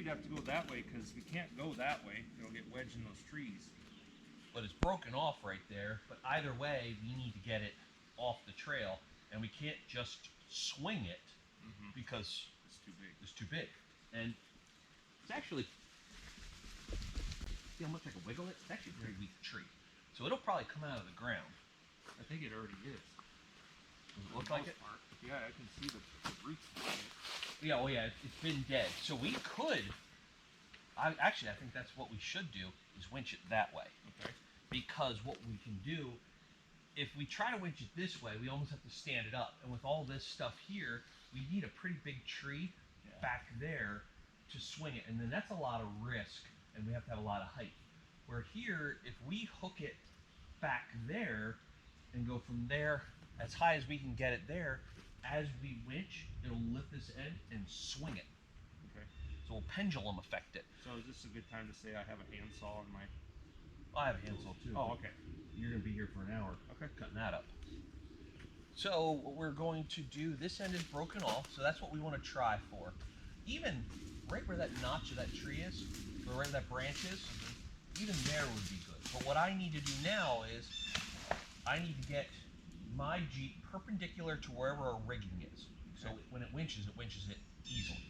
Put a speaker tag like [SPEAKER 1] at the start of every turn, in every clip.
[SPEAKER 1] we'd have to go that way because we can't go that way. It'll get wedged in those trees.
[SPEAKER 2] But it's broken off right there. But either way, we need to get it off the trail, and we can't just swing it because
[SPEAKER 1] it's too big.
[SPEAKER 2] It's too big, and it's actually, see how much I can wiggle it? It's actually a very weak tree, so it'll probably come out of the ground.
[SPEAKER 1] I think it already is.
[SPEAKER 2] Does it look like it?
[SPEAKER 1] Yeah, I can see the roots of it.
[SPEAKER 2] Yeah, oh yeah, it's been dead. So we could, I think that's what we should do, is winch it that way.
[SPEAKER 1] Okay.
[SPEAKER 2] Because what we can do, if we try to winch it this way, we almost have to stand it up. And with all this stuff here, we need a pretty big tree back there to swing it. And then that's a lot of risk, and we have to have a lot of height. Where here, if we hook it back there and go from there as high as we can get it there, as we winch, it'll lift this end and swing it.
[SPEAKER 1] Okay.
[SPEAKER 2] So we'll pendulum effect it.
[SPEAKER 1] So is this a good time to say I have a handsaw in my...
[SPEAKER 2] I have a handsaw too.
[SPEAKER 1] Oh, okay.
[SPEAKER 2] You're going to be here for an hour.
[SPEAKER 1] Okay.
[SPEAKER 2] Cutting that up. So what we're going to do, this end is broken off, so that's what we want to try for. Even right where that notch of that tree is, or right where that branch is, even there would be good. But what I need to do now is, I need to get my Jeep perpendicular to wherever our rigging is. So when it winches it easily.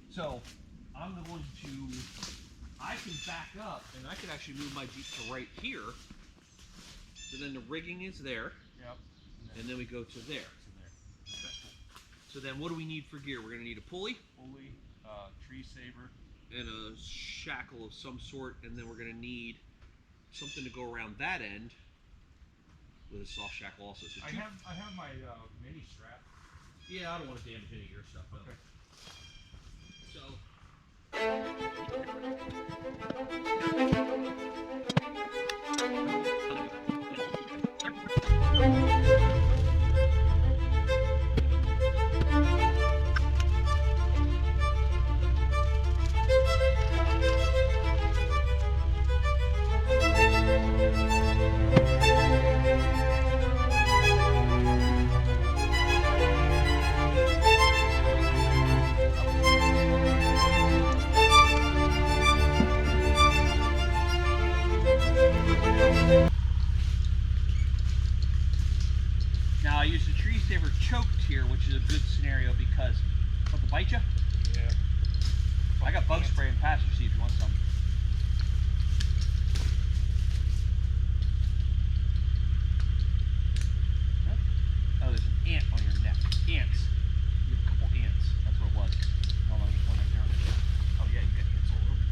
[SPEAKER 2] So I'm going to, I can back up and I can actually move my Jeep to right here. So then the rigging is there.
[SPEAKER 1] Yep.
[SPEAKER 2] And then we go to there. Okay. So then what do we need for gear? We're going to need a pulley.
[SPEAKER 1] Pulley, tree saver.
[SPEAKER 2] And a shackle of some sort. And then we're going to need something to go around that end. With a soft shackle also. So
[SPEAKER 1] I have my mini strap.
[SPEAKER 2] Yeah, I don't want to damage any of your stuff though.
[SPEAKER 1] Okay.
[SPEAKER 2] So. Now I use the tree saver choked here, which is a good scenario because what, to bite you?
[SPEAKER 1] Yeah.
[SPEAKER 2] I got bug spray in the passenger seat if you want some. Oh, there's an ant on your neck. Ants. You have a couple ants. That's what it was. Hold on, there's one right there. Oh yeah, you got ants all over.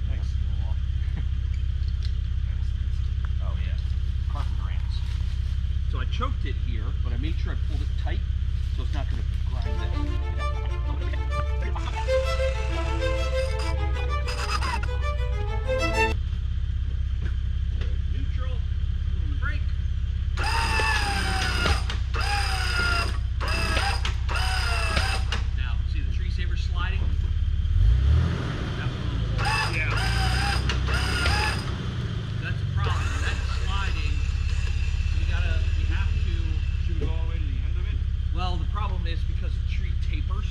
[SPEAKER 1] Thanks.
[SPEAKER 2] Oh yeah, carpenter ants. So I choked it here, but I made sure I pulled it tight so it's not going to grind it. Neutral, on the brake. Now, see the tree saver sliding? That's a little hole.
[SPEAKER 1] Yeah.
[SPEAKER 2] That's the problem. That's sliding. We have to.
[SPEAKER 1] Should we go all the way to the end of it?
[SPEAKER 2] Well, the problem is because the tree tapers.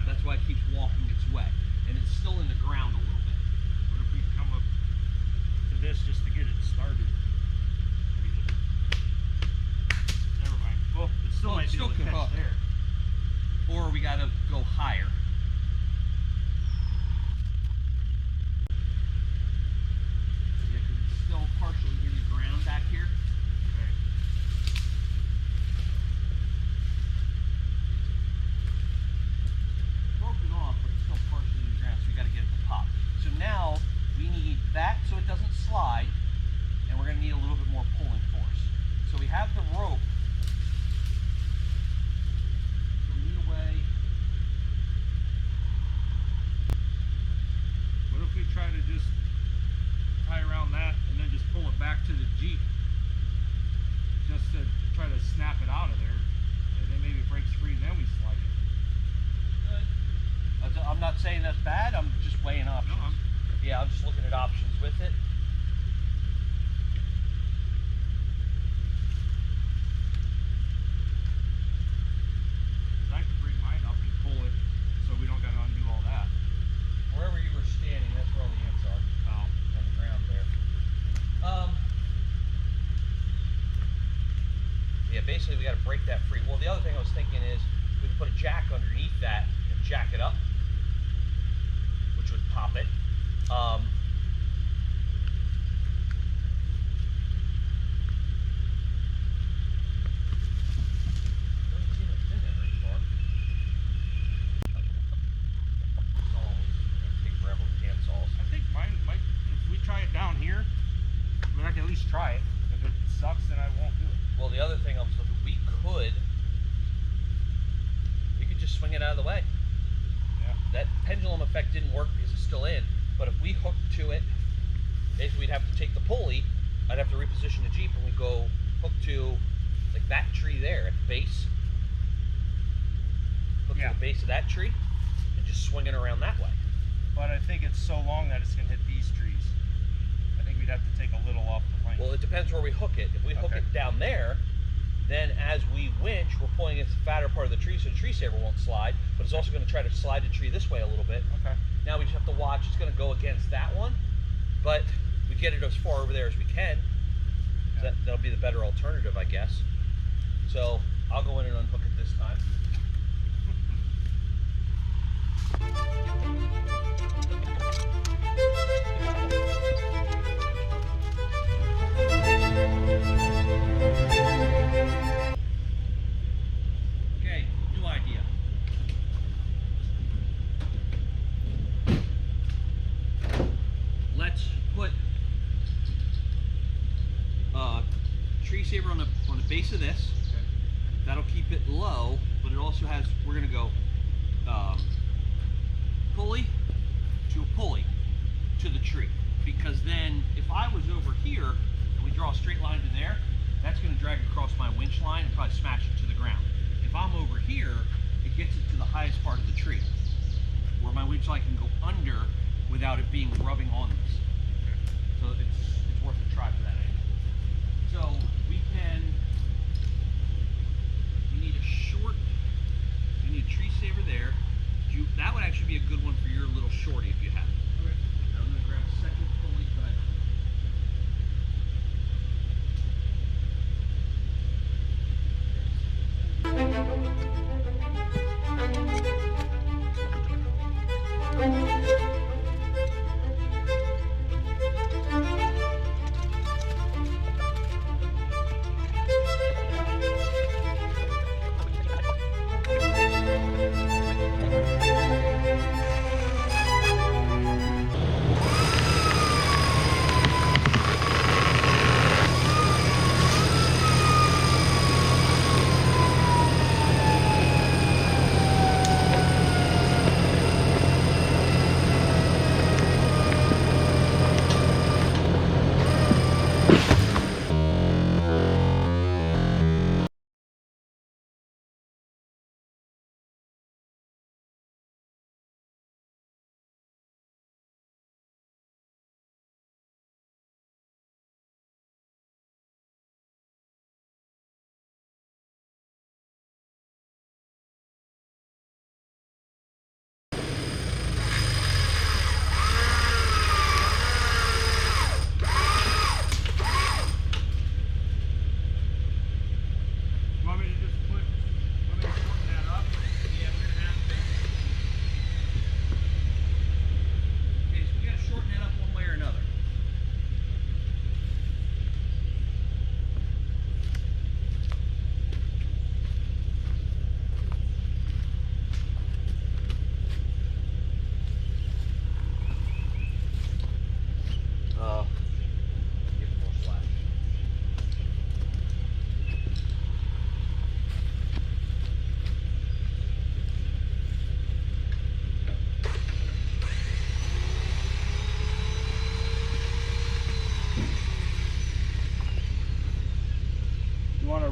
[SPEAKER 2] That's why it keeps walking its way, and it's still in the ground a little bit.
[SPEAKER 1] What if we come up to this just to get it started? Never mind. Well, it still might be able to
[SPEAKER 2] can
[SPEAKER 1] catch
[SPEAKER 2] hook.
[SPEAKER 1] there.
[SPEAKER 2] Or we gotta go higher. Yeah, because it's still partially in the ground back here.
[SPEAKER 1] Okay.
[SPEAKER 2] Broken off, but it's still partially in the ground, so we gotta get it to pop. So now we need that so it doesn't slide, and we're gonna need a little bit more pulling force. So we have the rope. So we need a way.
[SPEAKER 1] What if we try to just tie around that and then just pull it back to the Jeep? Just to try to snap it out of there. And then maybe it breaks free and then we slide it.
[SPEAKER 2] I'm not saying that's bad, I'm just weighing options.
[SPEAKER 1] No,
[SPEAKER 2] Yeah, I'm just looking at options with it.
[SPEAKER 1] I could bring mine up and pull it so we don't got to undo all that.
[SPEAKER 2] basically we got to break that free. Well, the other thing I was thinking is we could put a jack underneath that and jack it up, which would pop it.
[SPEAKER 1] Down here, I mean, I can at least try it. If it sucks, then I won't do it.
[SPEAKER 2] Well, the other thing I was looking, we could just swing it out of the way.
[SPEAKER 1] Yeah.
[SPEAKER 2] That pendulum effect didn't work because it's still in, but if we hooked to it, basically we'd have to take the pulley, I'd have to reposition the Jeep, and we'd go hook to like that tree there at the base. Hook to the base of that tree and just swing it around that way.
[SPEAKER 1] But I think it's so long that it's going to hit these trees. I think we'd have to take a little off the length.
[SPEAKER 2] Well, it depends where we hook it. If we hook it down there, then as we winch, we're pulling against the fatter part of the tree so the tree saver won't slide, but it's also going to try to slide the tree this way a little bit.
[SPEAKER 1] Okay.
[SPEAKER 2] Now we just have to watch. It's going to go against that one, but we get it as far over there as we can.
[SPEAKER 1] Yeah.
[SPEAKER 2] That'll be the better alternative, I guess. So I'll go in and unhook it this time. Okay, new idea. Let's put tree saver on the base of this.
[SPEAKER 1] Okay.
[SPEAKER 2] That'll keep it low, but it also has, we're gonna go pulley to a pulley to the tree, because then if I was over here and we draw a straight line to there, that's going to drag across my winch line and probably smash it to the ground. If I'm over here, it gets it to the highest part of the tree where my winch line can go under without it being rubbing on this. So it's worth a try for that angle. So we need you need a tree saver there. That would actually be a good one for your little shorty if you have it.
[SPEAKER 1] Okay.
[SPEAKER 2] Now I'm going to grab a second pulley cut.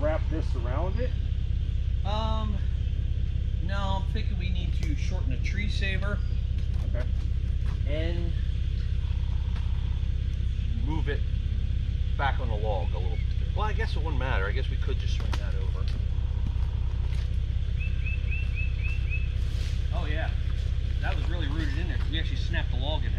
[SPEAKER 1] Wrap this around it?
[SPEAKER 2] No, I'm thinking we need to shorten the tree saver.
[SPEAKER 1] Okay.
[SPEAKER 2] And move it back on the log a little bit. Well, I guess it wouldn't matter. I guess we could just swing that over. Oh yeah, that was really rooted in there because we actually snapped the log in